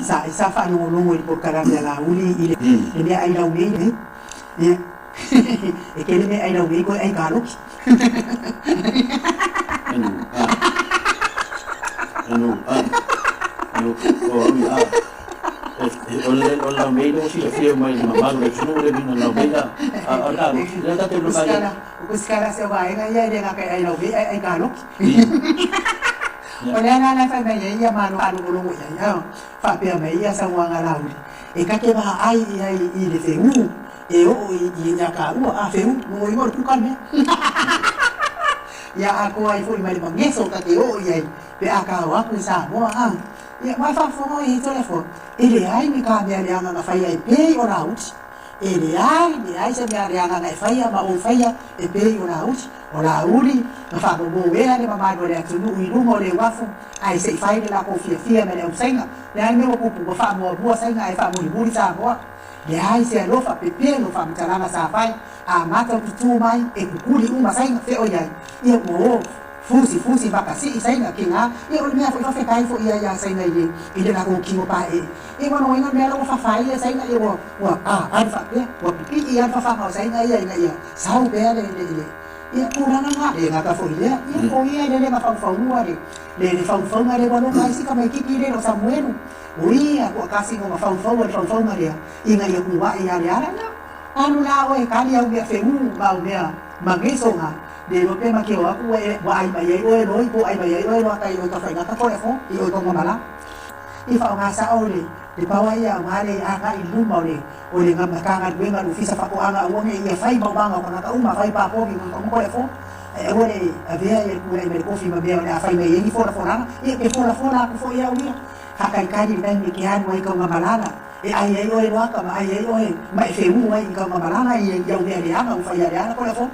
sa fa no i por caranga la uli ile le ai la uli ne e che le ai la uli ko ai caro la meida si le fie mai ma le sono le vino la meida la da te lo vai buscar se vai na ia de na que ai la uli ai caro olha na fa mai ia mano anu lu ia fa pe mai ia sa wanga la uli e ka ke ba ai i le feu e o i ia ka u a feu mo i mor ku kan me ya aku ai foi mai mangeso ka ke o ia pe aka wa ku sa mo a ia ma fa fo i telefone ele ai mi ka me ia na fa ia pe o na ut ele ai se me ia na fa ia ma o fa ia e pe o na ut o la uli ma fa bo era le mama do le tu i lu mo le wafu ai se fa ile la ko fia me le usenga le ai me o ku fa mo bua senga ai fa mo i buri sa mo le ai se lo fa pepe lo fa mtana sa fa a mata tu mai e kuli uma senga fe o ia mo fusi baka si senga kinga ia o me fa kai fo ia senga ile la ko ki mo pa e mo no ina me lo fa ia senga ia wo ai fa pe wo pi ia fa ma senga ia sa o pe le ia kurana nga e nga ka fo ia ko ia le ma fa ua le fa nga le wano mai si ka mai ki le no samuelu uia ko kasi ngo ma fa nga ia inga ia ku wa ia le ara na anu la o e kali au ia fe ba o mea mangeso nga de lo pe ma ke wa ku e wa ai mai o e no i ko ai mai o e no ka i o ka fa nga ka ko e fo i o ko mala i fa nga sa o le pawa ia ngare anga i luma o le ngama kanga duenga ufisa fa ko anga o ia fai ba banga ko na ka uma fai pa po bi ko e fo e o le avea e ku e me ko fi ma be o le fai me i fora e ke fora ko fo ia uia hakai kali dai me ke anu ai ko malala e ai o e no ka ai o e mai fe mu ai ko malala i ia o le anga u fai ia ko e fo